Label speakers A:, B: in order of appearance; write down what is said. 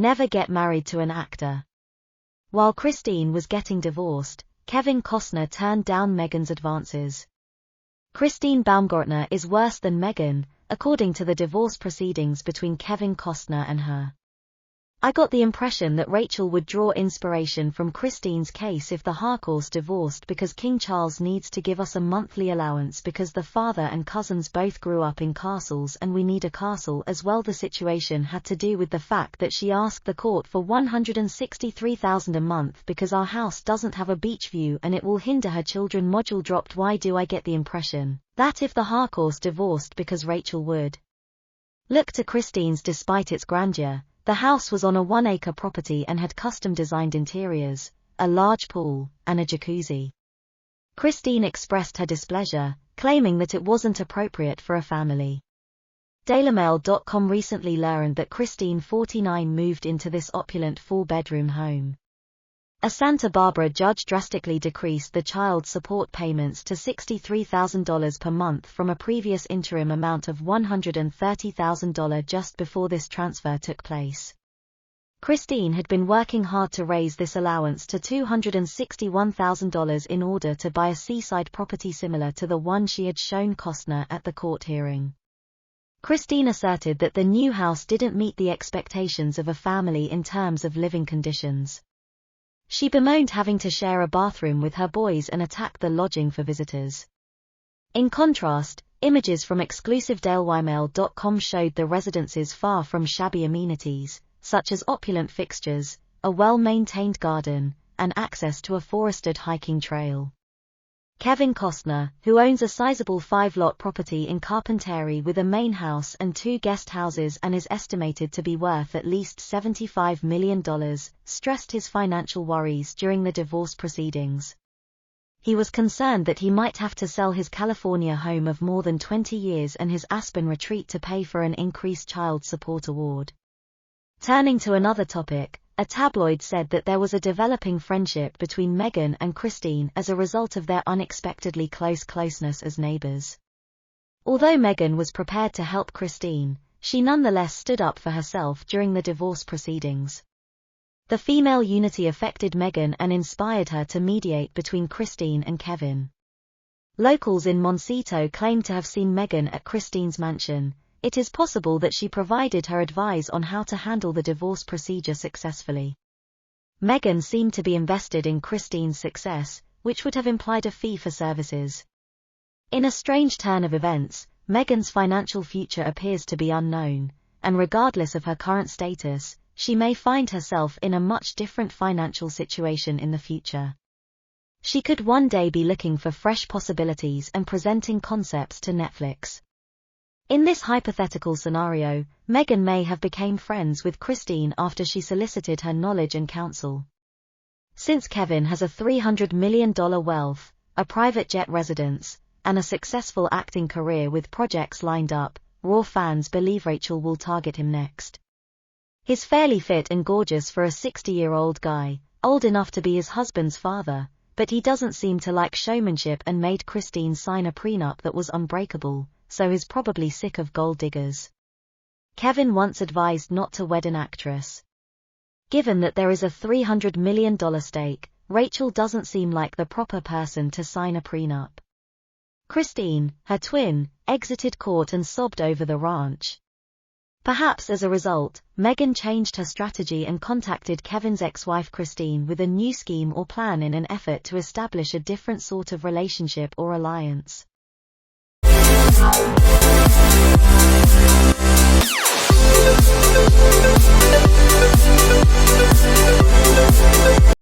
A: Never get married to an actor. While Christine was getting divorced, Kevin Costner turned down Meghan's advances. Christine Baumgartner is worse than Meghan, according to the divorce proceedings between Kevin Costner and her. I got the impression that Rachel would draw inspiration from Christine's case if the Harcourts divorced because King Charles needs to give us a monthly allowance because the father and cousins both grew up in castles and we need a castle as well. The situation had to do with the fact that she asked the court for $163,000 a month because our house doesn't have a beach view and it will hinder her children. Module dropped. Why do I get the impression that if the Harcourts divorced because Rachel would look to Christine's? Despite its grandeur, the house was on a 1-acre property and had custom-designed interiors, a large pool, and a jacuzzi. Christine expressed her displeasure, claiming that it wasn't appropriate for a family. DailyMail.com recently learned that Christine, 49, moved into this opulent 4-bedroom home. A Santa Barbara judge drastically decreased the child support payments to $63,000 per month from a previous interim amount of $130,000 just before this transfer took place. Christine had been working hard to raise this allowance to $261,000 in order to buy a seaside property similar to the one she had shown Costner at the court hearing. Christine asserted that the new house didn't meet the expectations of a family in terms of living conditions. She bemoaned having to share a bathroom with her boys and attacked the lodging for visitors. In contrast, images from exclusive DailyMail.com showed the residence's far from shabby amenities, such as opulent fixtures, a well-maintained garden, and access to a forested hiking trail. Kevin Costner, who owns a sizable 5-lot property in Carpentaria with a main house and 2 guest houses and is estimated to be worth at least $75 million, stressed his financial worries during the divorce proceedings. He was concerned that he might have to sell his California home of more than 20 years and his Aspen retreat to pay for an increased child support award. Turning to another topic, a tabloid said that there was a developing friendship between Meghan and Christine as a result of their unexpectedly closeness as neighbors. Although Meghan was prepared to help Christine, she nonetheless stood up for herself during the divorce proceedings. The female unity affected Meghan and inspired her to mediate between Christine and Kevin. Locals in Montecito claimed to have seen Meghan at Christine's mansion. It is possible that she provided her advice on how to handle the divorce procedure successfully. Meghan seemed to be invested in Christine's success, which would have implied a fee for services. In a strange turn of events, Meghan's financial future appears to be unknown, and regardless of her current status, she may find herself in a much different financial situation in the future. She could one day be looking for fresh possibilities and presenting concepts to Netflix. In this hypothetical scenario, Meghan may have become friends with Christine after she solicited her knowledge and counsel. Since Kevin has a $300 million wealth, a private jet residence, and a successful acting career with projects lined up, Raw fans believe Rachel will target him next. He's fairly fit and gorgeous for a 60-year-old guy, old enough to be his husband's father, but he doesn't seem to like showmanship and made Christine sign a prenup that was unbreakable, so he's probably sick of gold diggers. Kevin once advised not to wed an actress. Given that there is a $300 million stake, Rachel doesn't seem like the proper person to sign a prenup. Christine, her twin, exited court and sobbed over the ranch. Perhaps as a result, Meghan changed her strategy and contacted Kevin's ex-wife Christine with a new scheme or plan in an effort to establish a different sort of relationship or alliance.